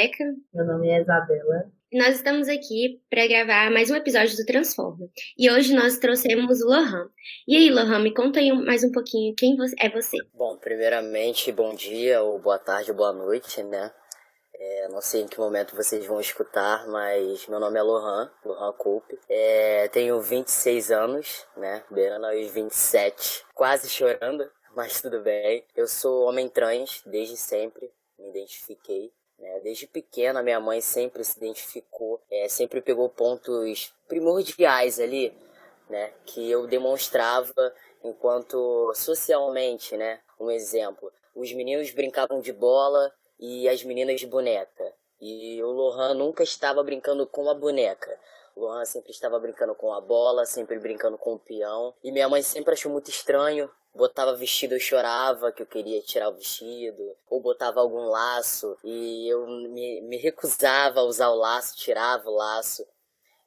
Rebeca. Meu nome é Isabela. Nós estamos aqui para gravar mais um episódio do Transforma. E hoje nós trouxemos o Lohan. E aí, Lohan, me conta aí mais um pouquinho quem é você. Bom, primeiramente, bom dia, ou boa tarde, ou boa noite, né? Não sei em que momento vocês vão escutar, mas meu nome é Lohan Coupe. Tenho 26 anos, né? Beirando aos 27, quase chorando, mas tudo bem. Eu sou homem trans desde sempre, me identifiquei. Desde pequena, minha mãe sempre se identificou, sempre pegou pontos primordiais ali, né, que eu demonstrava enquanto socialmente, né, um exemplo. Os meninos brincavam de bola e as meninas de boneca. E o Lohan nunca estava brincando com a boneca. O Lohan sempre estava brincando com a bola, sempre brincando com o peão. E minha mãe sempre achou muito estranho. Botava vestido, eu chorava que eu queria tirar o vestido, ou botava algum laço e eu me recusava a usar o laço, tirava o laço.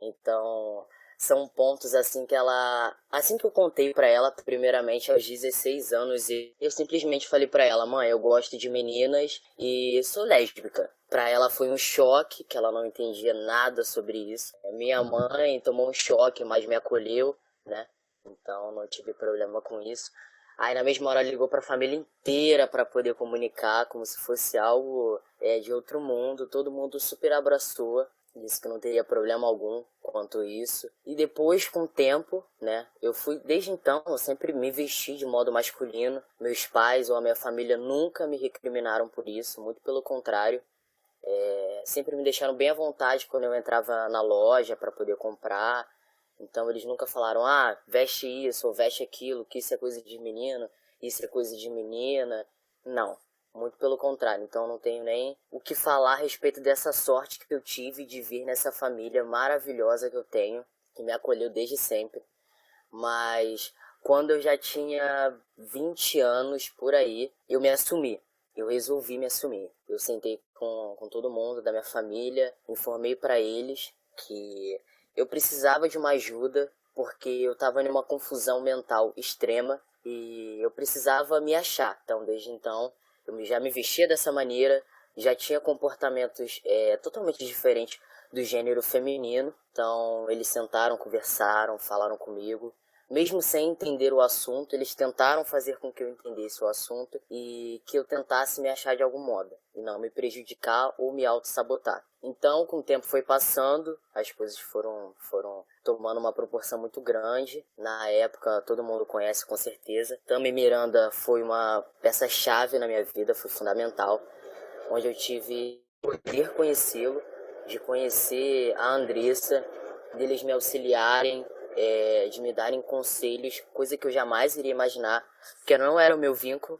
Então, são pontos assim que ela, assim que eu contei pra ela, primeiramente aos 16 anos, e eu simplesmente falei pra ela: mãe, eu gosto de meninas e sou lésbica. Pra ela foi um choque, que ela não entendia nada sobre isso. Minha mãe tomou um choque, mas me acolheu, né? Então não tive problema com isso. Aí na mesma hora ligou pra família inteira pra poder comunicar, como se fosse algo de outro mundo. Todo mundo super abraçou, disse que não teria problema algum quanto isso. E depois, com o tempo, né, desde então, eu sempre me vesti de modo masculino. Meus pais ou a minha família nunca me recriminaram por isso, muito pelo contrário. Sempre me deixaram bem à vontade quando eu entrava na loja para poder comprar. Então eles nunca falaram: ah, veste isso ou veste aquilo, que isso é coisa de menino, isso é coisa de menina. Não, muito pelo contrário. Então eu não tenho nem o que falar a respeito dessa sorte que eu tive de vir nessa família maravilhosa que eu tenho, que me acolheu desde sempre. Mas quando eu já tinha 20 anos por aí, eu me assumi. Eu resolvi me assumir. Eu sentei com todo mundo da minha família, informei para eles que eu precisava de uma ajuda porque eu estava em uma confusão mental extrema e eu precisava me achar. Então, desde então, eu já me vestia dessa maneira, já tinha comportamentos totalmente diferentes do gênero feminino. Então, eles sentaram, conversaram, falaram comigo. Mesmo sem entender o assunto, eles tentaram fazer com que eu entendesse o assunto e que eu tentasse me achar de algum modo, e não me prejudicar ou me auto-sabotar. Então, com o tempo foi passando, as coisas foram tomando uma proporção muito grande. Na época, todo mundo conhece com certeza. Tami Miranda foi uma peça-chave na minha vida, foi fundamental, onde eu tive o poder conhecê-lo, de conhecer a Andressa, deles me auxiliarem, de me darem conselhos, coisa que eu jamais iria imaginar, porque não era o meu vínculo,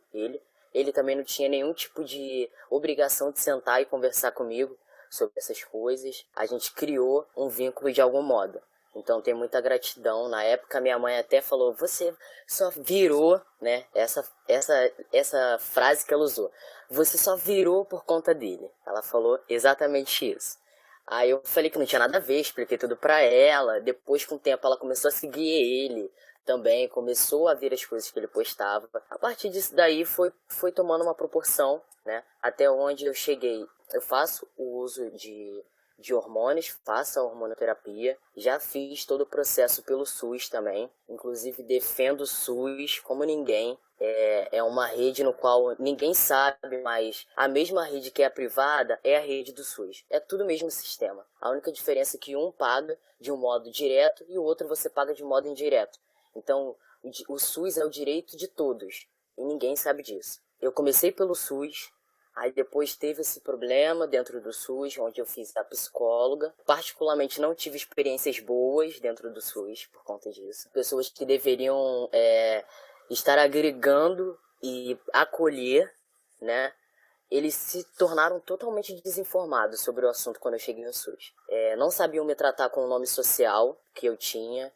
ele também não tinha nenhum tipo de obrigação de sentar e conversar comigo sobre essas coisas. A gente criou um vínculo de algum modo. Então tem muita gratidão. Na época minha mãe até falou: você só virou, né? Essa frase que ela usou: você só virou por conta dele. Ela falou exatamente isso. Aí eu falei que não tinha nada a ver, expliquei tudo pra ela. Depois, com o tempo, ela começou a seguir ele também, começou a ver as coisas que ele postava. A partir disso daí foi tomando uma proporção, né? Até onde eu cheguei. Eu faço o uso de hormônios, faço a hormonoterapia. Já fiz todo o processo pelo SUS também. Inclusive defendo o SUS como ninguém. É uma rede no qual ninguém sabe, mas a mesma rede que é a privada é a rede do SUS. É tudo o mesmo sistema. A única diferença é que um paga de um modo direto e o outro você paga de modo indireto. Então, o SUS é o direito de todos e ninguém sabe disso. Eu comecei pelo SUS, aí depois teve esse problema dentro do SUS, onde eu fiz a psicóloga. Particularmente não tive experiências boas dentro do SUS por conta disso. Pessoas que deveriam estar agregando e acolher, né? Eles se tornaram totalmente desinformados sobre o assunto quando eu cheguei no SUS. Não sabiam me tratar com o nome social que eu tinha.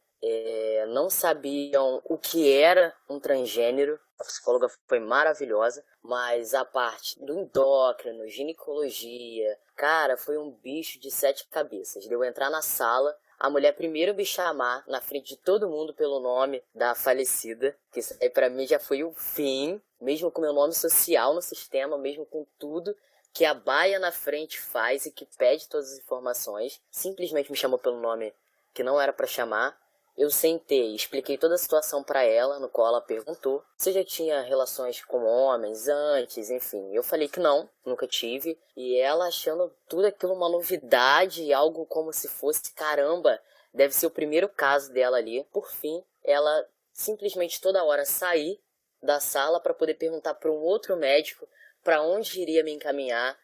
Não sabiam o que era um transgênero. A psicóloga foi maravilhosa, mas a parte do endócrino, ginecologia, cara, foi um bicho de 7 cabeças. De eu entrar na sala, a mulher primeiro me chamar na frente de todo mundo pelo nome da falecida, que isso aí pra mim já foi o fim, mesmo com meu nome social no sistema, mesmo com tudo que a baia na frente faz e que pede todas as informações, simplesmente me chamou pelo nome que não era para chamar. Eu sentei, expliquei toda a situação para ela, no qual ela perguntou se eu já tinha relações com homens antes, enfim. Eu falei que não, nunca tive. E ela achando tudo aquilo uma novidade, algo como se fosse, caramba, deve ser o primeiro caso dela ali. Por fim, ela simplesmente toda hora sair da sala para poder perguntar para um outro médico para onde iria me encaminhar,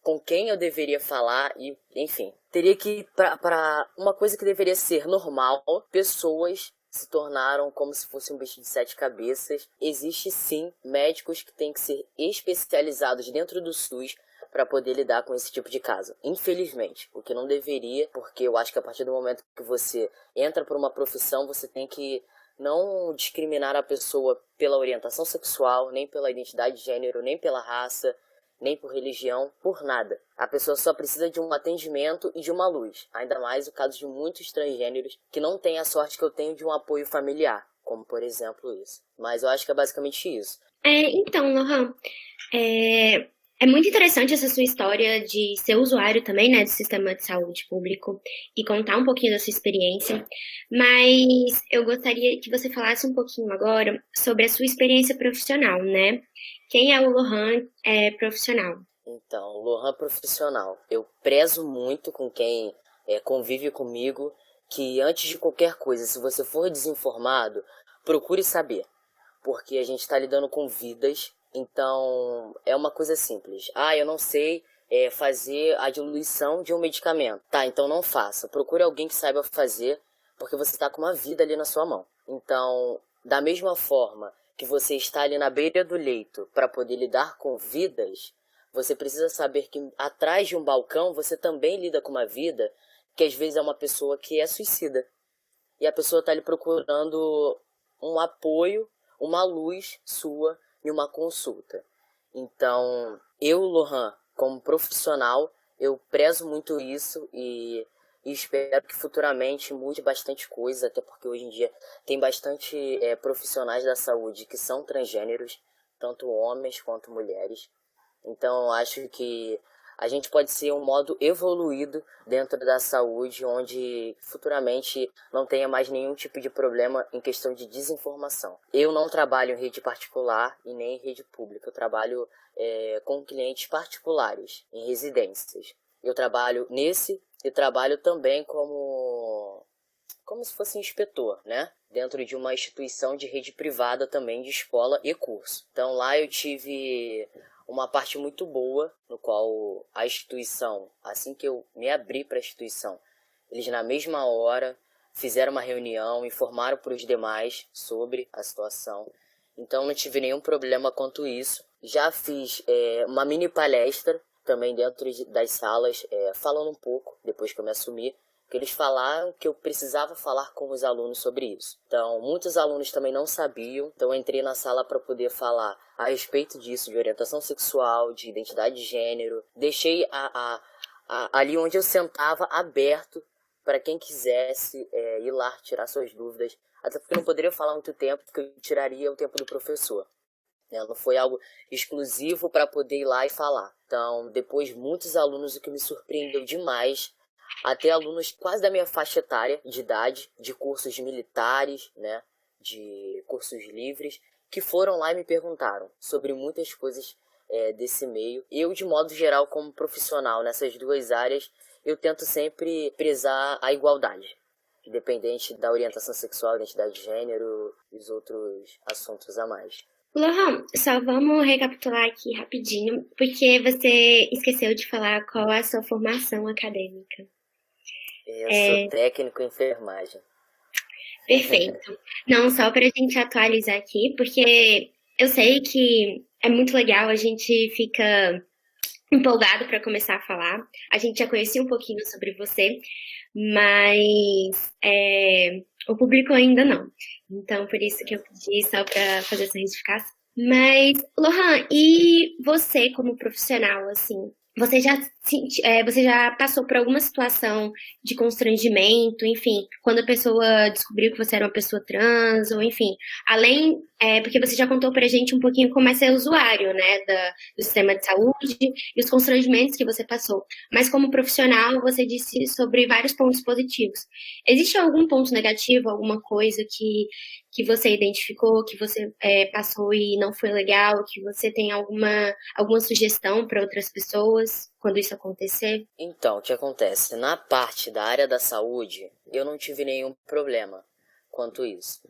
com quem eu deveria falar e, enfim. Teria que, para uma coisa que deveria ser normal, pessoas se tornaram como se fosse um bicho de 7 cabeças. Existe sim médicos que têm que ser especializados dentro do SUS para poder lidar com esse tipo de caso. Infelizmente, o que não deveria, porque eu acho que a partir do momento que você entra por uma profissão, você tem que não discriminar a pessoa pela orientação sexual, nem pela identidade de gênero, nem pela raça, nem por religião, por nada. A pessoa só precisa de um atendimento e de uma luz. Ainda mais o caso de muitos transgêneros que não têm a sorte que eu tenho de um apoio familiar, como por exemplo isso. Mas eu acho que é basicamente isso. Então, Lohan, é muito interessante essa sua história de ser usuário também, né, do sistema de saúde público e contar um pouquinho da sua experiência, mas eu gostaria que você falasse um pouquinho agora sobre a sua experiência profissional, né? Quem é o Lohan profissional? Então, Lohan profissional. Eu prezo muito com quem convive comigo que antes de qualquer coisa, se você for desinformado, procure saber, porque a gente está lidando com vidas. Então, é uma coisa simples. Eu não sei fazer a diluição de um medicamento. Tá, então não faça. Procure alguém que saiba fazer, porque você está com uma vida ali na sua mão. Então, da mesma forma que você está ali na beira do leito para poder lidar com vidas, você precisa saber que atrás de um balcão você também lida com uma vida que às vezes é uma pessoa que é suicida. E a pessoa está ali procurando um apoio, uma luz sua em uma consulta. Então, eu, Lohan, como profissional, eu prezo muito isso e espero que futuramente mude bastante coisa, até porque hoje em dia tem bastante profissionais da saúde que são transgêneros, tanto homens quanto mulheres. Então, eu acho que a gente pode ser um modo evoluído dentro da saúde, onde futuramente não tenha mais nenhum tipo de problema em questão de desinformação. Eu não trabalho em rede particular e nem em rede pública. Eu trabalho com clientes particulares, em residências. Eu trabalho nesse e trabalho também como se fosse inspetor, né? Dentro de uma instituição de rede privada também, de escola e curso. Então lá eu tive uma parte muito boa, no qual a instituição, assim que eu me abri para a instituição, eles na mesma hora fizeram uma reunião, informaram para os demais sobre a situação. Então não tive nenhum problema quanto isso. Já fiz uma mini palestra também dentro das salas, falando um pouco, depois que eu me assumi, que eles falaram que eu precisava falar com os alunos sobre isso. Então, muitos alunos também não sabiam, então eu entrei na sala para poder falar a respeito disso, de orientação sexual, de identidade de gênero. Deixei ali onde eu sentava aberto para quem quisesse ir lá tirar suas dúvidas, até porque eu não poderia falar muito tempo, porque eu tiraria o tempo do professor. Não foi algo exclusivo para poder ir lá e falar. Então, depois, muitos alunos, o que me surpreendeu demais, até alunos quase da minha faixa etária de idade, de cursos militares, né, de cursos livres, que foram lá e me perguntaram sobre muitas coisas desse meio. Eu, de modo geral, como profissional nessas duas áreas, eu tento sempre prezar a igualdade, independente da orientação sexual, identidade de gênero e os outros assuntos a mais. Lohan, só vamos recapitular aqui rapidinho, porque você esqueceu de falar qual é a sua formação acadêmica. Eu sou técnico em enfermagem. Perfeito. Não, só para a gente atualizar aqui, porque eu sei que é muito legal, a gente fica empolgado para começar a falar. A gente já conhecia um pouquinho sobre você, mas o público ainda não. Então, por isso que eu pedi só para fazer essa retificação. Mas, Lohan, e você como profissional, assim, você já você já passou por alguma situação de constrangimento, enfim, quando a pessoa descobriu que você era uma pessoa trans, ou enfim, além, porque você já contou pra gente um pouquinho como é ser usuário, né, do sistema de saúde e os constrangimentos que você passou. Mas como profissional, você disse sobre vários pontos positivos. Existe algum ponto negativo, alguma coisa que você identificou, que você passou e não foi legal, que você tem alguma sugestão para outras pessoas quando isso acontecer? Então, o que acontece? Na parte da área da saúde, eu não tive nenhum problema quanto isso.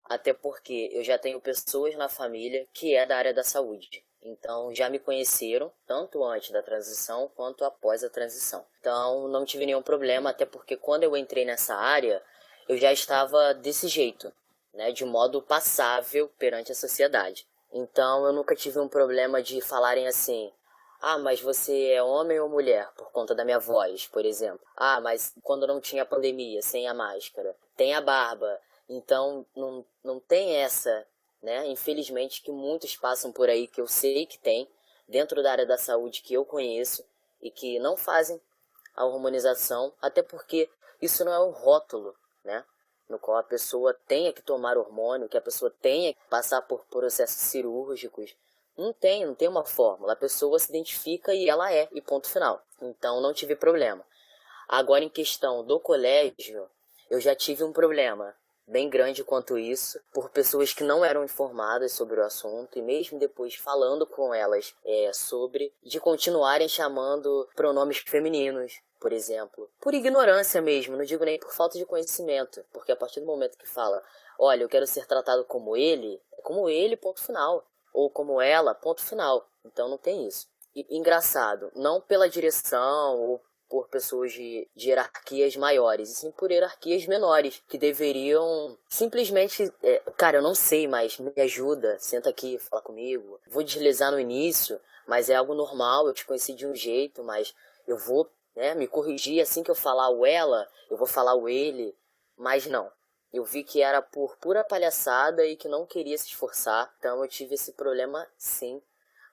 Até porque eu já tenho pessoas na família que é da área da saúde. Então, já me conheceram, tanto antes da transição quanto após a transição. Então, não tive nenhum problema, até porque quando eu entrei nessa área, eu já estava desse jeito, né, de modo passável perante a sociedade. Então, eu nunca tive um problema de falarem assim: ah, mas você é homem ou mulher? Por conta da minha voz, por exemplo. Ah, mas quando não tinha pandemia, sem a máscara, tem a barba. Então, não tem essa, né? Infelizmente, que muitos passam por aí, que eu sei que tem, dentro da área da saúde que eu conheço, e que não fazem a hormonização, até porque isso não é um rótulo, né? No qual a pessoa tenha que tomar hormônio, que a pessoa tenha que passar por processos cirúrgicos. Não tem uma fórmula. A pessoa se identifica e ela é, e ponto final. Então não tive problema. Agora, em questão do colégio, eu já tive um problema bem grande quanto isso, por pessoas que não eram informadas sobre o assunto, e mesmo depois falando com elas sobre, de continuarem chamando pronomes femininos, por exemplo. Por ignorância mesmo, não digo nem por falta de conhecimento, porque a partir do momento que fala: olha, eu quero ser tratado como ele, é como ele, ponto final. Ou como ela, ponto final. Então não tem isso. E engraçado, não pela direção ou por pessoas de hierarquias maiores, e sim por hierarquias menores, que deveriam simplesmente, cara, eu não sei, mas me ajuda, senta aqui, fala comigo. Vou deslizar no início, mas é algo normal, eu te conheci de um jeito, mas eu vou, né, me corrigir assim que eu falar o ela, eu vou falar o ele, mas não. Eu vi que era por pura palhaçada e que não queria se esforçar, então eu tive esse problema sim,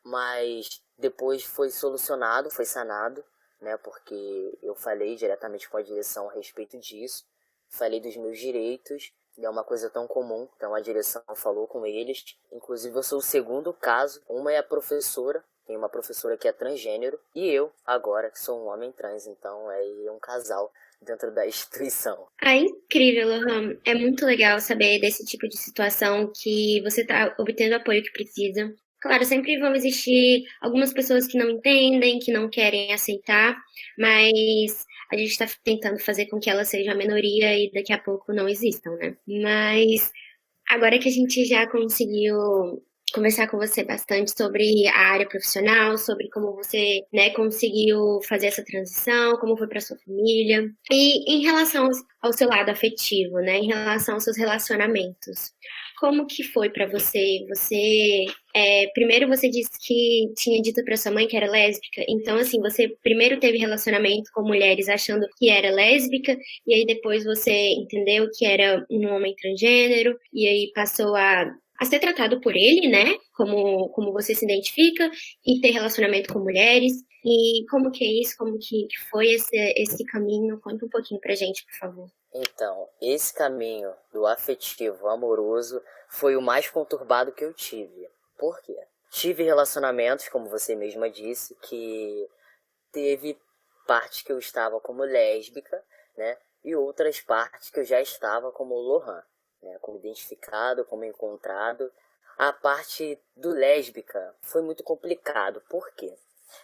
mas depois foi solucionado, foi sanado, né? Porque eu falei diretamente com a direção a respeito disso, falei dos meus direitos, e é uma coisa tão comum, então a direção falou com eles. Inclusive eu sou o segundo caso, uma é a professora, tem uma professora que é transgênero, e eu, agora, que sou um homem trans, então é um casal dentro da instituição. Ah, incrível, Lohan. É muito legal saber desse tipo de situação que você está obtendo o apoio que precisa. Claro, sempre vão existir algumas pessoas que não entendem, que não querem aceitar, mas a gente está tentando fazer com que ela seja a minoria e daqui a pouco não existam, né? Mas agora que a gente já conseguiu conversar com você bastante sobre a área profissional, sobre como você, né, conseguiu fazer essa transição, como foi para sua família, e em relação ao seu lado afetivo, né, em relação aos seus relacionamentos. Como que foi para você? Primeiro você disse que tinha dito para sua mãe que era lésbica, então assim, você primeiro teve relacionamento com mulheres achando que era lésbica, e aí depois você entendeu que era um homem transgênero, e aí passou a ser tratado por ele, né? Como você se identifica, e ter relacionamento com mulheres. E como que é isso? Como que foi esse caminho? Conta um pouquinho pra gente, por favor. Então, esse caminho do afetivo amoroso foi o mais conturbado que eu tive. Por quê? Tive relacionamentos, como você mesma disse, que teve partes que eu estava como lésbica, né? E outras partes que eu já estava como Lohan, né? Como identificado, como encontrado. A parte do lésbica foi muito complicado. Por quê?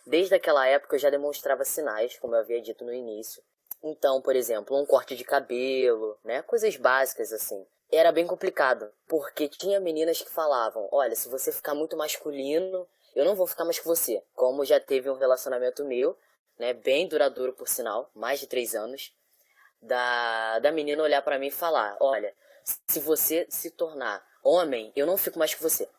Desde aquela época eu já demonstrava sinais, como eu havia dito no início. Então, por exemplo, um corte de cabelo, né? Coisas básicas assim. Era bem complicado, porque tinha meninas que falavam: olha, se você ficar muito masculino, eu não vou ficar mais com você. Como já teve um relacionamento meu, né? Bem duradouro, por sinal, mais de 3 anos, da menina olhar pra mim e falar: olha, se você se tornar homem, eu não fico mais com você.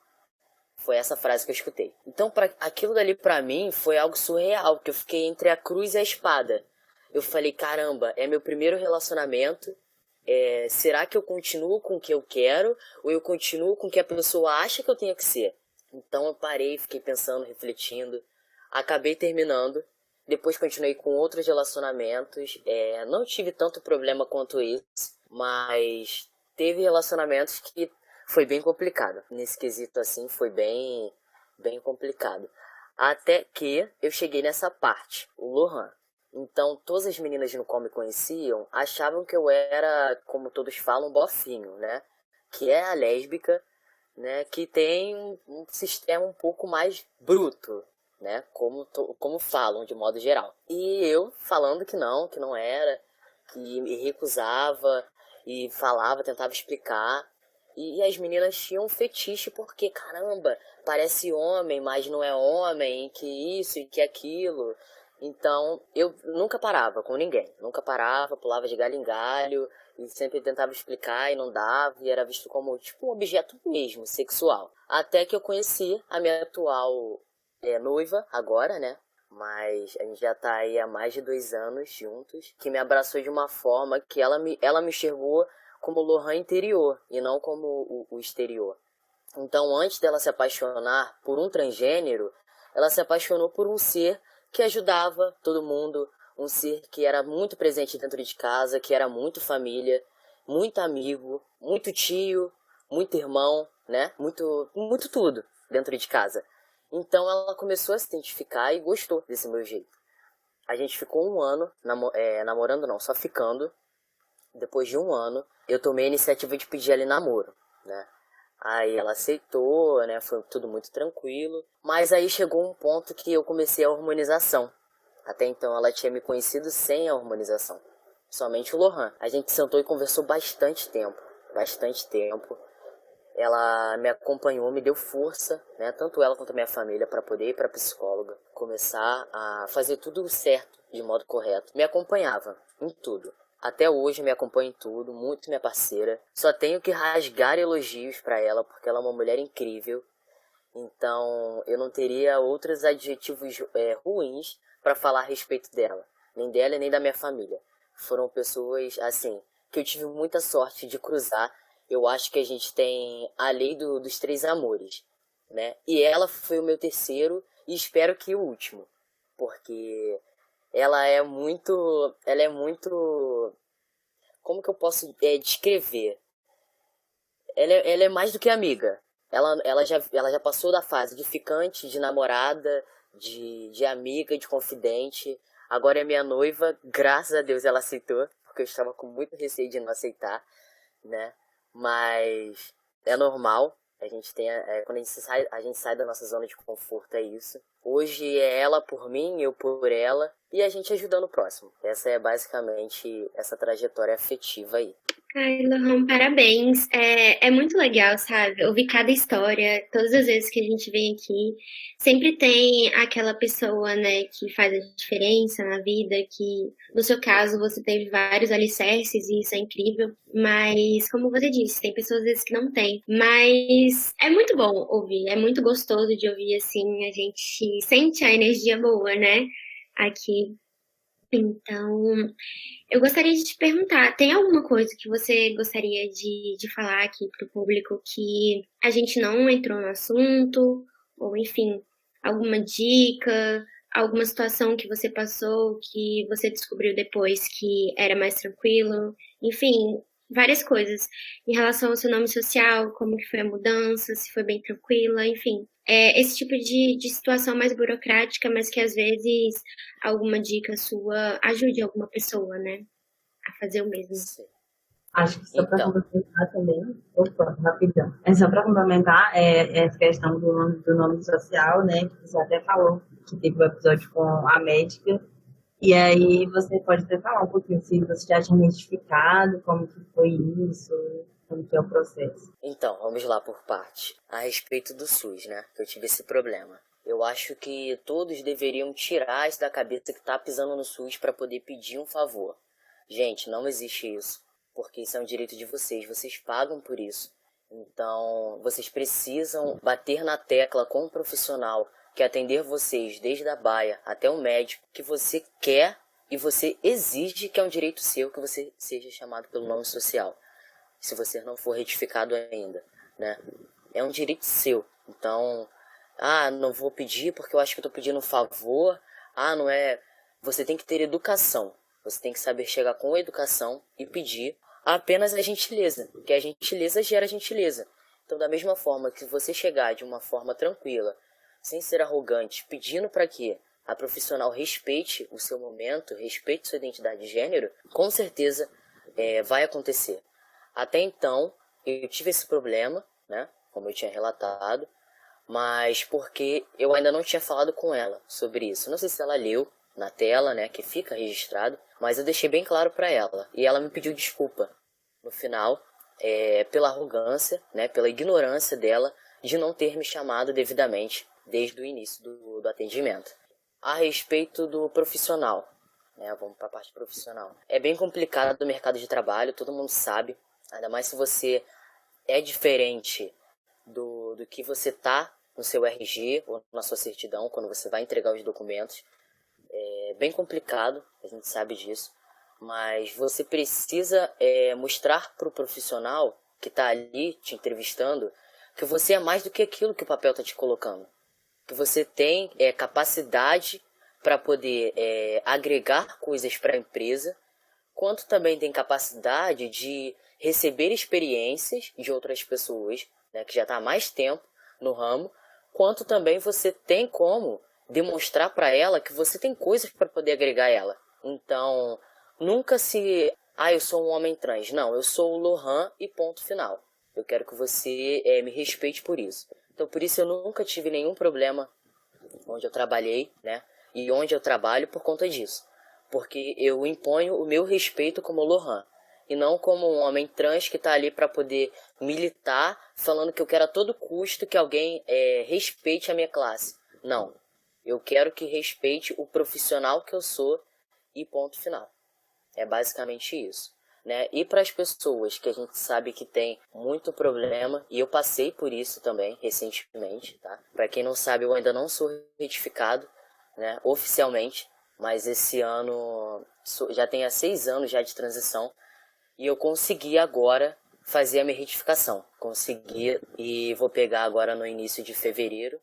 Foi essa frase que eu escutei. Então, aquilo dali pra mim foi algo surreal, que eu fiquei entre a cruz e a espada. Eu falei: caramba, é meu primeiro relacionamento. Será que eu continuo com o que eu quero? Ou eu continuo com o que a pessoa acha que eu tenho que ser? Então eu parei, fiquei pensando, refletindo. Acabei terminando. Depois continuei com outros relacionamentos. Não tive tanto problema quanto esse, mas teve relacionamentos que foi bem complicado. Nesse quesito, assim, foi bem, bem complicado. Até que eu cheguei nessa parte, o Lohan. Então, todas as meninas no qual me conheciam achavam que eu era, como todos falam, bofinho, né? Que é a lésbica, né? Que tem um sistema um pouco mais bruto, né? Como falam, de modo geral. E eu falando que não era, que me recusava e falava, tentava explicar. E as meninas tinham um fetiche porque, caramba, parece homem, mas não é homem, que isso e que aquilo. Então, eu nunca parava com ninguém. Nunca parava, pulava de galho em galho e sempre tentava explicar e não dava. E era visto como, tipo, um objeto mesmo, sexual. Até que eu conheci a minha atual noiva, agora, né? Mas a gente já tá aí há mais de 2 anos juntos. Que me abraçou de uma forma que ela me enxergou como o Lohan interior e não como o exterior. Então, antes dela se apaixonar por um transgênero, ela se apaixonou por um ser que ajudava todo mundo, um ser que era muito presente dentro de casa, que era muito família, muito amigo, muito tio, muito irmão, né? Muito, muito tudo dentro de casa. Então ela começou a se identificar e gostou desse meu jeito. A gente ficou um ano namorando, não, só ficando. Depois de um ano, eu tomei a iniciativa de pedir ela em namoro, né? Aí ela aceitou, né? Foi tudo muito tranquilo. Mas aí chegou um ponto que eu comecei a hormonização. Até então ela tinha me conhecido sem a hormonização. Somente o Lohan. A gente sentou e conversou bastante tempo. Bastante tempo. Ela me acompanhou, me deu força, né? Tanto ela quanto a minha família, para poder ir para psicóloga. Começar a fazer tudo certo, de modo correto. Me acompanhava em tudo. Até hoje me acompanha em tudo, muito minha parceira. Só tenho que rasgar elogios pra ela, porque ela é uma mulher incrível. Então, eu não teria outros adjetivos ruins pra falar a respeito dela. Nem dela e nem da minha família. Foram pessoas, assim, que eu tive muita sorte de cruzar. Eu acho que a gente tem a lei dos três amores, né? E ela foi o meu terceiro e espero que o último. Porque ela é muito, como que eu posso descrever? Ela é mais do que amiga. Ela já passou da fase de ficante, de namorada, de amiga, de confidente. Agora é minha noiva, graças a Deus ela aceitou, porque eu estava com muito receio de não aceitar, né? Mas é normal. Quando a gente sai da nossa zona de conforto, é isso. Hoje é ela por mim, eu por ela, e a gente ajudando o próximo. Essa é basicamente essa trajetória afetiva aí. Ai, Lohan, parabéns. É muito legal, sabe? Ouvir cada história, todas as vezes que a gente vem aqui, sempre tem aquela pessoa, né, que faz a diferença na vida, que no seu caso você teve vários alicerces e isso é incrível, mas como você disse, tem pessoas às vezes que não tem. Mas é muito bom ouvir, é muito gostoso de ouvir assim, a gente sente a energia boa, né? Aqui. Então, eu gostaria de te perguntar, tem alguma coisa que você gostaria de falar aqui para o público que a gente não entrou no assunto? Ou, enfim, alguma dica, alguma situação que você passou que você descobriu depois que era mais tranquilo? Enfim, várias coisas. Em relação ao seu nome social, como que foi a mudança, se foi bem tranquila, enfim. Esse tipo de situação mais burocrática, mas que às vezes alguma dica sua ajude alguma pessoa, né, a fazer o mesmo. Sim. Acho que só para Então, complementar também, opa, rapidão. Só para complementar, essa questão do nome social, né? Que você até falou que teve um episódio com a médica. E aí você pode até falar um pouquinho se você já tinha identificado como que foi isso, como que é o processo. Então, vamos lá por parte. A respeito do SUS, né? Que eu tive esse problema. Eu acho que todos deveriam tirar isso da cabeça que tá pisando no SUS para poder pedir um favor. Gente, não existe isso. Porque isso é um direito de vocês pagam por isso. Então, vocês precisam bater na tecla com um profissional que atender vocês, desde a baia até o médico, que você quer e você exige que é um direito seu que você seja chamado pelo nome social. Se você não for retificado ainda, né? É um direito seu. Então, não vou pedir porque eu acho que eu tô pedindo um favor. Não é você tem que ter educação. Você tem que saber chegar com educação e pedir apenas a gentileza, porque a gentileza gera gentileza. Então, da mesma forma que você chegar de uma forma tranquila, sem ser arrogante, pedindo para que a profissional respeite o seu momento, respeite sua identidade de gênero, com certeza vai acontecer. Até então, eu tive esse problema, né, como eu tinha relatado, mas porque eu ainda não tinha falado com ela sobre isso. Não sei se ela leu na tela, né, que fica registrado, mas eu deixei bem claro para ela. E ela me pediu desculpa no final, pela arrogância, né, pela ignorância dela de não ter me chamado devidamente desde o início do atendimento. A respeito do profissional, né, vamos para a parte profissional. É bem complicado no mercado de trabalho, todo mundo sabe, ainda mais se você é diferente do que você tá no seu RG ou na sua certidão, quando você vai entregar os documentos. É bem complicado, a gente sabe disso, mas você precisa mostrar para o profissional que está ali te entrevistando que você é mais do que aquilo que o papel está te colocando. Que você tem capacidade para poder agregar coisas para a empresa, quanto também tem capacidade de receber experiências de outras pessoas, né, que já está há mais tempo no ramo, quanto também você tem como demonstrar para ela que você tem coisas para poder agregar ela. Então, nunca eu sou um homem trans. Não, eu sou o Lohan e ponto final. Eu quero que você me respeite por isso. Então, por isso eu nunca tive nenhum problema onde eu trabalhei, né? E onde eu trabalho por conta disso. Porque eu imponho o meu respeito como Lohan. E não como um homem trans que está ali para poder militar, falando que eu quero a todo custo que alguém respeite a minha classe. Não. Eu quero que respeite o profissional que eu sou e ponto final. É basicamente isso, né? E para as pessoas que a gente sabe que tem muito problema, e eu passei por isso também recentemente, tá? Para quem não sabe, eu ainda não sou retificado, né, oficialmente, mas esse ano já tenho 6 anos já de transição e eu consegui agora fazer a minha retificação. Consegui e vou pegar agora no início de fevereiro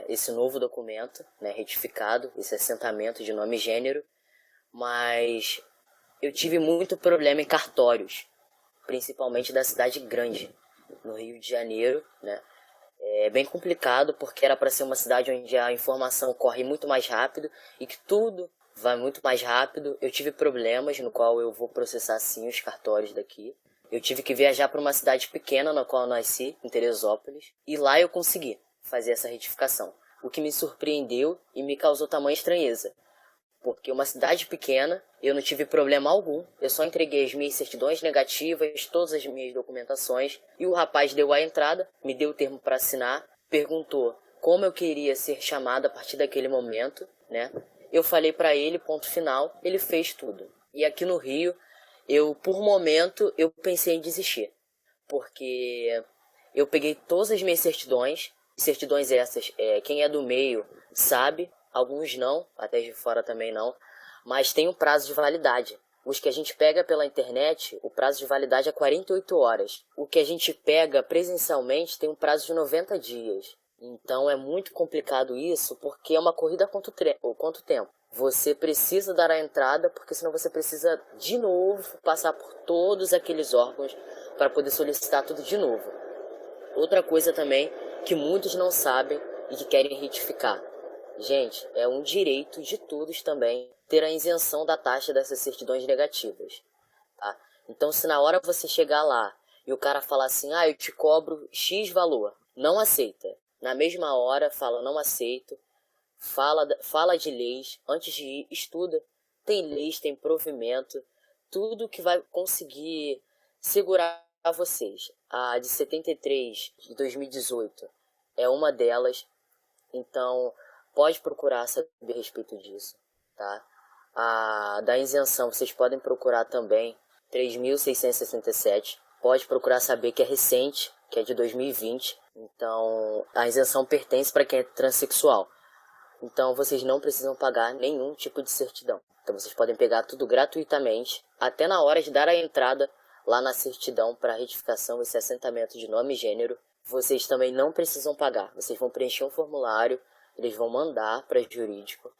esse novo documento, né, retificado, esse assentamento de nome e gênero, mas eu tive muito problema em cartórios, principalmente da cidade grande, no Rio de Janeiro, né? É bem complicado porque era para ser uma cidade onde a informação corre muito mais rápido e que tudo vai muito mais rápido. Eu tive problemas no qual eu vou processar sim os cartórios daqui. Eu tive que viajar para uma cidade pequena na qual eu nasci, em Teresópolis, e lá eu consegui fazer essa retificação, o que me surpreendeu e me causou tamanha estranheza. Porque uma cidade pequena, eu não tive problema algum, eu só entreguei as minhas certidões negativas, todas as minhas documentações, e o rapaz deu a entrada, me deu o termo para assinar, perguntou como eu queria ser chamado a partir daquele momento, né? Eu falei para ele, ponto final, ele fez tudo. E aqui no Rio, por momento, eu pensei em desistir, porque eu peguei todas as minhas certidões essas, quem é do meio sabe, alguns não, até de fora também não, mas tem um prazo de validade. Os que a gente pega pela internet, o prazo de validade é 48 horas. O que a gente pega presencialmente tem um prazo de 90 dias. Então é muito complicado isso, porque é uma corrida quanto tempo. Você precisa dar a entrada, porque senão você precisa de novo passar por todos aqueles órgãos para poder solicitar tudo de novo. Outra coisa também que muitos não sabem e que querem retificar. Gente, é um direito de todos também ter a isenção da taxa dessas certidões negativas, tá? Então, se na hora você chegar lá e o cara falar assim, eu te cobro X valor, não aceita. Na mesma hora, fala, não aceito, fala de leis, antes de ir, estuda. Tem leis, tem provimento, tudo que vai conseguir segurar vocês. A de 73, de 2018, é uma delas, então pode procurar saber a respeito disso, tá? A da isenção, vocês podem procurar também, 3.667. Pode procurar saber que é recente, que é de 2020. Então, a isenção pertence para quem é transexual. Então, vocês não precisam pagar nenhum tipo de certidão. Então, vocês podem pegar tudo gratuitamente, até na hora de dar a entrada lá na certidão para retificação, esse assentamento de nome e gênero. Vocês também não precisam pagar. Vocês vão preencher um formulário, eles vão mandar para jurídico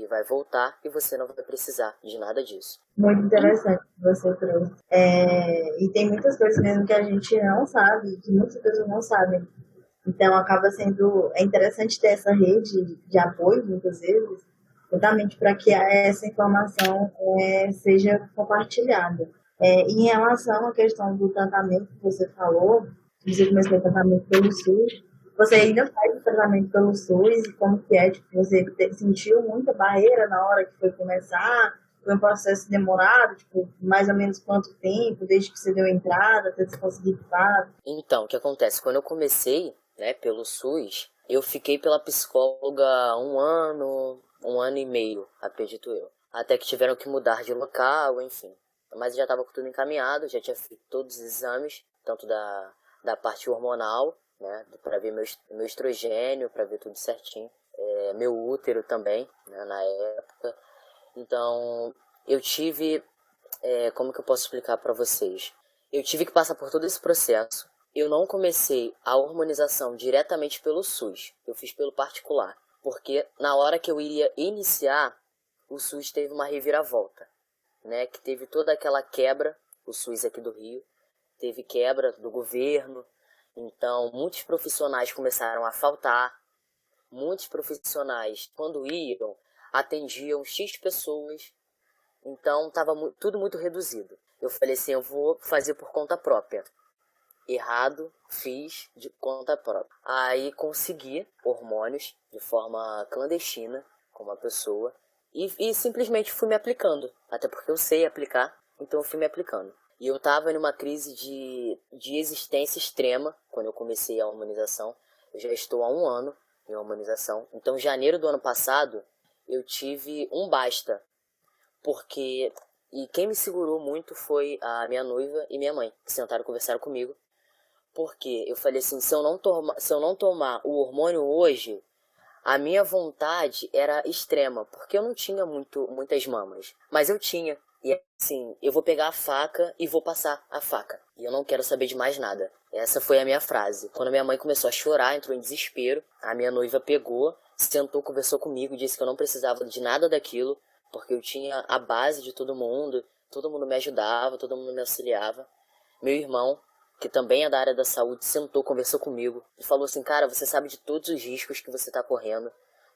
e vai voltar e você não vai precisar de nada disso. Muito interessante que você trouxe. E tem muitas coisas mesmo que a gente não sabe, que muitas pessoas não sabem. Então, acaba sendo... É interessante ter essa rede de apoio, muitas vezes, justamente para que essa informação seja compartilhada. Em relação à questão do tratamento que você falou, você começou o tratamento pelo SUS, você ainda faz o tratamento pelo SUS, e como que é? Tipo, você sentiu muita barreira na hora que foi começar? Foi um processo demorado? Tipo, mais ou menos quanto tempo, desde que você deu a entrada, até você conseguir ficar? Então, o que acontece? Quando eu comecei, né, pelo SUS, eu fiquei pela psicóloga 1 ano e meio, acredito eu. Até que tiveram que mudar de local, enfim. Mas já estava com tudo encaminhado, já tinha feito todos os exames, tanto da parte hormonal, né, para ver meu estrogênio, para ver tudo certinho. Meu útero também, né, na época. Então, eu tive... como que eu posso explicar para vocês? Eu tive que passar por todo esse processo. Eu não comecei a hormonização diretamente pelo SUS. Eu fiz pelo particular. Porque na hora que eu iria iniciar, o SUS teve uma reviravolta, né? Que teve toda aquela quebra, o SUS aqui do Rio, teve quebra do governo. Então, muitos profissionais começaram a faltar. Muitos profissionais, quando iam, atendiam X pessoas. Então, estava tudo muito reduzido. Eu falei assim, eu vou fazer por conta própria. Errado, fiz de conta própria. Aí consegui hormônios de forma clandestina com uma pessoa e simplesmente fui me aplicando. Até porque eu sei aplicar, então eu fui me aplicando. E eu estava numa crise de existência extrema quando eu comecei a hormonização. Eu já estou há 1 ano em hormonização. Então, em janeiro do ano passado, eu tive um basta. Porque... E quem me segurou muito foi a minha noiva e minha mãe, que sentaram e conversaram comigo. Porque eu falei assim, se eu não tomar o hormônio hoje, a minha vontade era extrema, porque eu não tinha muitas mamas, mas eu tinha. E assim, eu vou pegar a faca e vou passar a faca. E eu não quero saber de mais nada. Essa foi a minha frase. Quando a minha mãe começou a chorar, entrou em desespero, a minha noiva pegou, sentou, conversou comigo, disse que eu não precisava de nada daquilo, porque eu tinha a base de todo mundo me ajudava, todo mundo me auxiliava. Meu irmão, que também é da área da saúde, sentou, conversou comigo e falou assim, cara, você sabe de todos os riscos que você está correndo,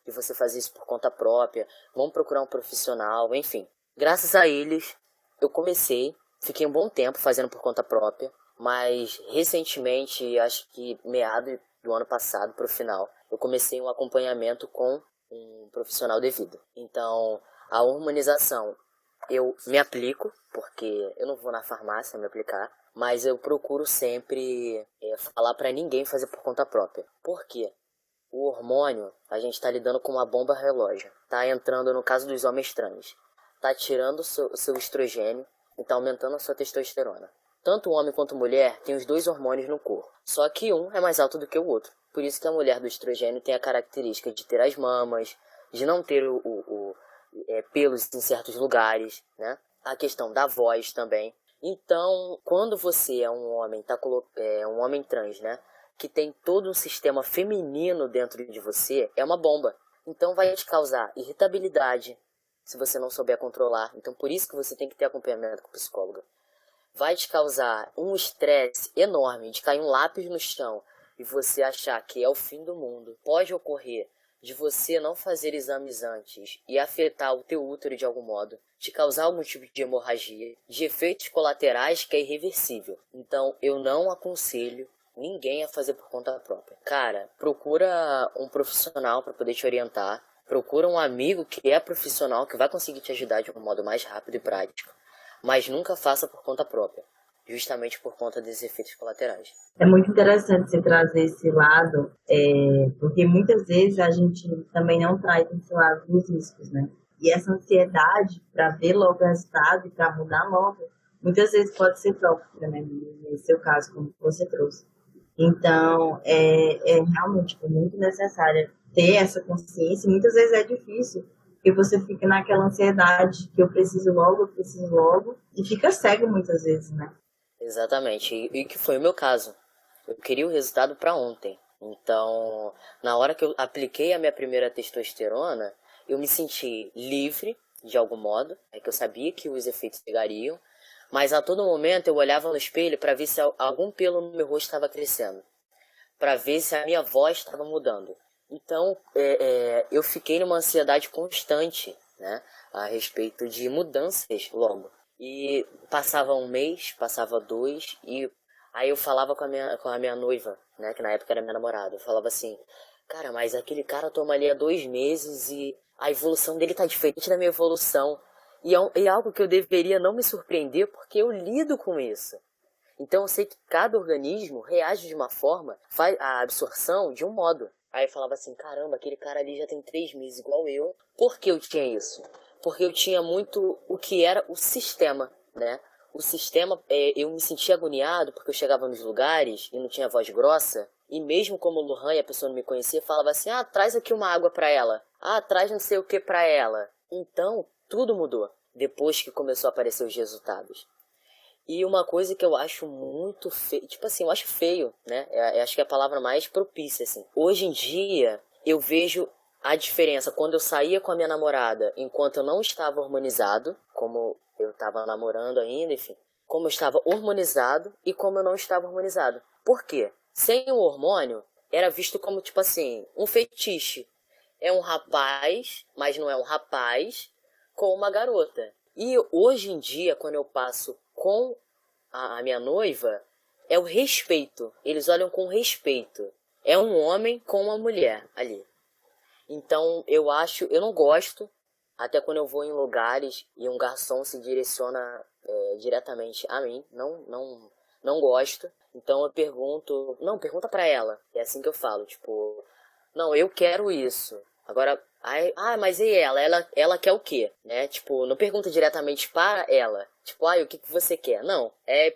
de você fazer isso por conta própria, vamos procurar um profissional, enfim. Graças a eles, eu comecei, fiquei um bom tempo fazendo por conta própria, mas recentemente, acho que meado do ano passado para o final, eu comecei um acompanhamento com um profissional devido. Então, a hormonização, eu me aplico, porque eu não vou na farmácia me aplicar, mas eu procuro sempre falar pra ninguém fazer por conta própria. Por quê? O hormônio, a gente tá lidando com uma bomba relógio. Tá entrando, no caso dos homens trans, tá tirando o seu estrogênio e tá aumentando a sua testosterona. Tanto homem quanto mulher tem os dois hormônios no corpo. Só que um é mais alto do que o outro. Por isso que a mulher do estrogênio tem a característica de ter as mamas, de não ter pelos em certos lugares, né? A questão da voz também. Então, quando você é um homem, um homem trans, né, que tem todo um sistema feminino dentro de você, é uma bomba. Então vai te causar irritabilidade, se você não souber controlar. Então por isso que você tem que ter acompanhamento com psicóloga. Vai te causar um estresse enorme de cair um lápis no chão e você achar que é o fim do mundo. Pode ocorrer de você não fazer exames antes e afetar o teu útero de algum modo, te causar algum tipo de hemorragia, de efeitos colaterais que é irreversível. Então, eu não aconselho ninguém a fazer por conta própria. Cara, procura um profissional para poder te orientar, procura um amigo que é profissional, que vai conseguir te ajudar de um modo mais rápido e prático, mas nunca faça por conta própria, justamente por conta desses efeitos colaterais. É muito interessante você trazer esse lado, porque muitas vezes a gente também não traz esse lado dos riscos, né? E essa ansiedade para ver logo o resultado e para mudar logo, muitas vezes pode ser tóxica, né? Nesse seu caso, como você trouxe. Então, é realmente tipo, muito necessário ter essa consciência. E muitas vezes é difícil, porque você fica naquela ansiedade que eu preciso logo, e fica cego muitas vezes, né? Exatamente, e que foi o meu caso. Eu queria o resultado para ontem. Então, na hora que eu apliquei a minha primeira testosterona, eu me senti livre, de algum modo, é que eu sabia que os efeitos chegariam, mas a todo momento eu olhava no espelho para ver se algum pelo no meu rosto estava crescendo, para ver se a minha voz estava mudando. Então, eu fiquei numa ansiedade constante, né, a respeito de mudanças logo. E passava um mês, passava 2, e aí eu falava com a minha noiva, né, que na época era minha namorada. Eu falava assim, cara, mas aquele cara toma ali há 2 meses e a evolução dele tá diferente da minha evolução. E é algo que eu deveria não me surpreender porque eu lido com isso. Então eu sei que cada organismo reage de uma forma, faz a absorção de um modo. Aí eu falava assim, caramba, aquele cara ali já tem 3 meses igual eu. Por que eu tinha isso? Porque eu tinha muito o que era o sistema, né? O sistema, eu me sentia agoniado porque eu chegava nos lugares e não tinha voz grossa. E mesmo como Lohan e a pessoa não me conhecia, falava assim, traz aqui uma água pra ela. Traz não sei o que pra ela. Então, tudo mudou depois que começou a aparecer os resultados. E uma coisa que eu acho muito feio, tipo assim, eu acho feio, né? Eu acho que é a palavra mais propícia, assim. Hoje em dia, eu vejo a diferença quando eu saía com a minha namorada, enquanto eu não estava hormonizado, como eu estava namorando ainda, enfim. Como eu estava hormonizado e como eu não estava hormonizado. Por quê? Sem o hormônio, era visto como, tipo assim, um fetiche. É um rapaz, mas não é um rapaz, com uma garota. E hoje em dia, quando eu passo com a minha noiva, é o respeito. Eles olham com respeito. É um homem com uma mulher ali. Então, eu não gosto, até quando eu vou em lugares e um garçom se direciona diretamente a mim, não gosto. Então eu pergunto, não, pergunta pra ela. É assim que eu falo, tipo, não, eu quero isso. Agora, mas e ela? Ela quer o quê? Né? Tipo, não pergunta diretamente para ela. Tipo, o que você quer? Não,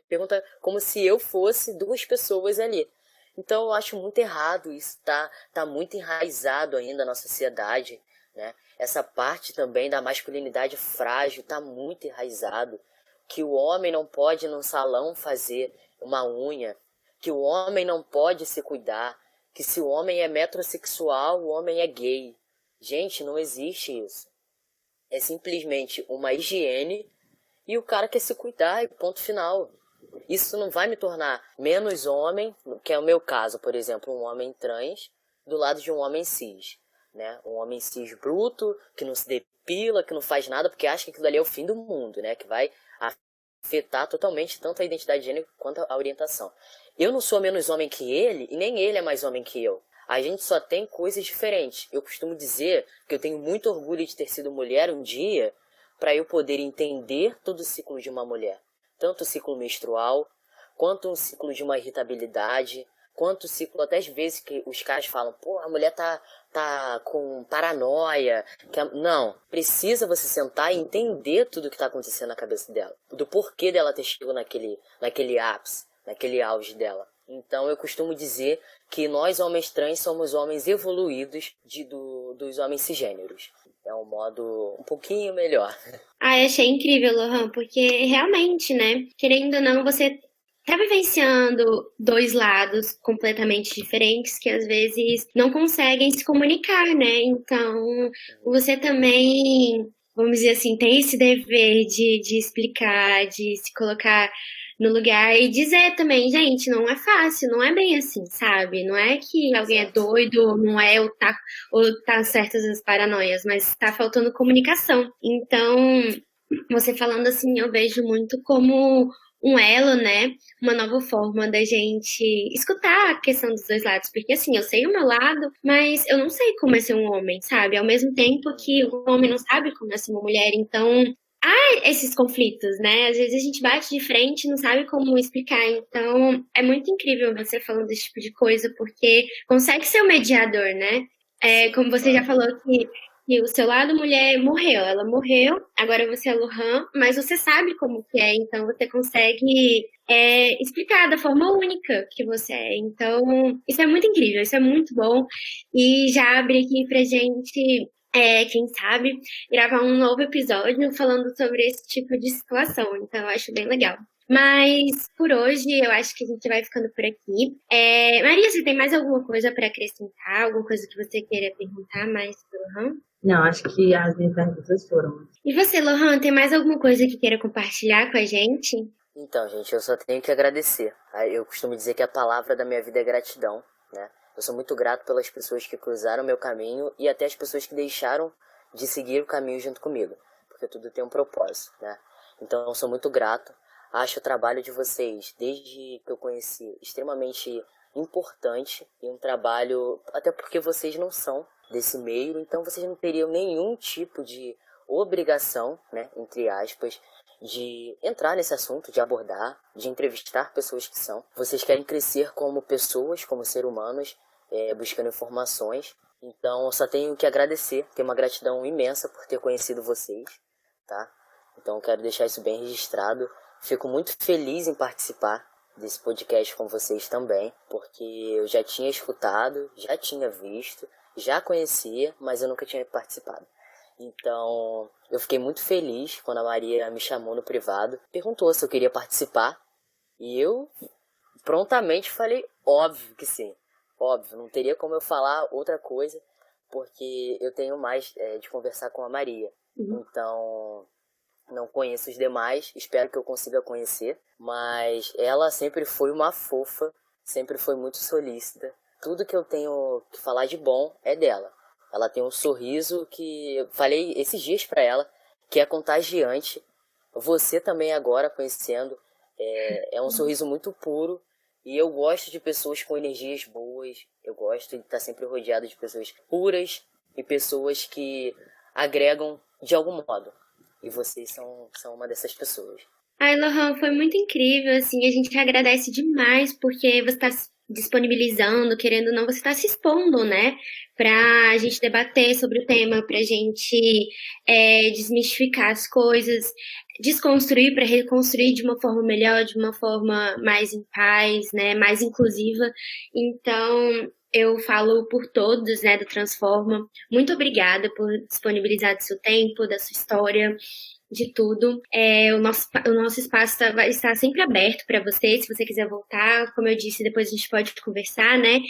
pergunta como se eu fosse duas pessoas ali. Então eu acho muito errado isso, tá muito enraizado ainda na sociedade, né? Essa parte também da masculinidade frágil tá muito enraizado. Que o homem não pode ir num salão fazer uma unha, que o homem não pode se cuidar, que se o homem é metrosexual, o homem é gay. Gente, não existe isso. É simplesmente uma higiene e o cara quer se cuidar e ponto final. Isso não vai me tornar menos homem, que é o meu caso, por exemplo, um homem trans, do lado de um homem cis. Né? Um homem cis bruto, que não se depila, que não faz nada, porque acha que aquilo ali é o fim do mundo, né? Que vai afetar totalmente tanto a identidade de gênero quanto a orientação. Eu não sou menos homem que ele, e nem ele é mais homem que eu. A gente só tem coisas diferentes. Eu costumo dizer que eu tenho muito orgulho de ter sido mulher um dia, para eu poder entender todo o ciclo de uma mulher. Tanto o ciclo menstrual, quanto o ciclo de uma irritabilidade, quanto o ciclo, até às vezes que os caras falam, pô, a mulher tá com paranoia. Não, precisa você sentar e entender tudo o que tá acontecendo na cabeça dela. Do porquê dela ter chegado naquele ápice, naquele auge dela. Então eu costumo dizer que nós, homens trans, somos homens evoluídos dos homens cisgêneros. É um modo um pouquinho melhor. Eu achei incrível, Lohan, porque realmente, né, querendo ou não, você tá vivenciando dois lados completamente diferentes que às vezes não conseguem se comunicar, né? Então, você também, vamos dizer assim, tem esse dever de explicar, de se colocar no lugar e dizer também, gente, não é fácil, não é bem assim, sabe? Não é que alguém é doido, não é ou tá certas as paranoias, mas tá faltando comunicação. Então, você falando assim, eu vejo muito como um elo, né? Uma nova forma da gente escutar a questão dos dois lados. Porque assim, eu sei o meu lado, mas eu não sei como é ser um homem, sabe? Ao mesmo tempo que o homem não sabe como é ser uma mulher. Então, há esses conflitos, né? Às vezes a gente bate de frente e não sabe como explicar. Então, é muito incrível você falando desse tipo de coisa, porque consegue ser o mediador, né? Como você já falou que o seu lado mulher morreu, ela morreu, agora você é Lohan, mas você sabe como que é, então você consegue explicar da forma única que você é. Então, isso é muito incrível, isso é muito bom. E já abre aqui pra gente, quem sabe, gravar um novo episódio falando sobre esse tipo de situação. Então, eu acho bem legal. Mas por hoje eu acho que a gente vai ficando por aqui. Maria, você tem mais alguma coisa para acrescentar? Alguma coisa que você queira perguntar mais pro Lohan? Não, acho que as minhas perguntas foram. E você, Lohan, tem mais alguma coisa que queira compartilhar com a gente? Então, gente, eu só tenho que agradecer. Eu costumo dizer que a palavra da minha vida é gratidão, né? Eu sou muito grato pelas pessoas que cruzaram meu caminho e até as pessoas que deixaram de seguir o caminho junto comigo, porque tudo tem um propósito, né? Então, eu sou muito grato. Acho o trabalho de vocês, desde que eu conheci, extremamente importante e um trabalho, até porque vocês não são desse meio, então vocês não teriam nenhum tipo de obrigação, né, entre aspas, de entrar nesse assunto, de abordar, de entrevistar pessoas que são. Vocês querem crescer como pessoas, como seres humanos, buscando informações. Então, eu só tenho que agradecer, ter uma gratidão imensa por ter conhecido vocês, tá? Então, eu quero deixar isso bem registrado. Fico muito feliz em participar desse podcast com vocês também, porque eu já tinha escutado, já tinha visto, já conhecia, mas eu nunca tinha participado. Então, eu fiquei muito feliz quando a Maria me chamou no privado, perguntou se eu queria participar, e eu prontamente falei, óbvio que sim, óbvio, não teria como eu falar outra coisa, porque eu tenho mais de conversar com a Maria. Então, não conheço os demais, espero que eu consiga conhecer, mas ela sempre foi uma fofa, sempre foi muito solícita. Tudo que eu tenho que falar de bom é dela. Ela tem um sorriso que eu falei esses dias pra ela, que é contagiante. Você também agora conhecendo, é um sorriso muito puro. E eu gosto de pessoas com energias boas. Eu gosto de estar sempre rodeado de pessoas puras e pessoas que agregam de algum modo. E vocês são uma dessas pessoas. Ai, Lohan, foi muito incrível, assim, a gente agradece demais porque você está se disponibilizando, querendo ou não, você está se expondo, né, pra gente debater sobre o tema, pra gente desmistificar as coisas, desconstruir para reconstruir de uma forma melhor, de uma forma mais em paz, né, mais inclusiva. Então, eu falo por todos, né, do Transforma. Muito obrigada por disponibilizar do seu tempo, da sua história, de tudo. O nosso espaço vai estar sempre aberto para você, se você quiser voltar. Como eu disse, depois a gente pode conversar, né?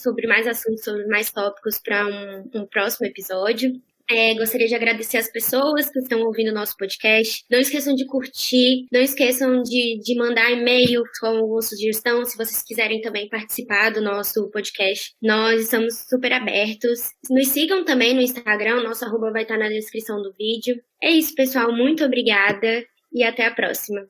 Sobre mais assuntos, sobre mais tópicos para um próximo episódio. Gostaria de agradecer as pessoas que estão ouvindo o nosso podcast. Não esqueçam de curtir, não esqueçam de mandar e-mail com alguma sugestão, se vocês quiserem também participar do nosso podcast. Nós estamos super abertos. Nos sigam também no Instagram, nosso arroba vai estar na descrição do vídeo. É isso, pessoal. Muito obrigada e até a próxima.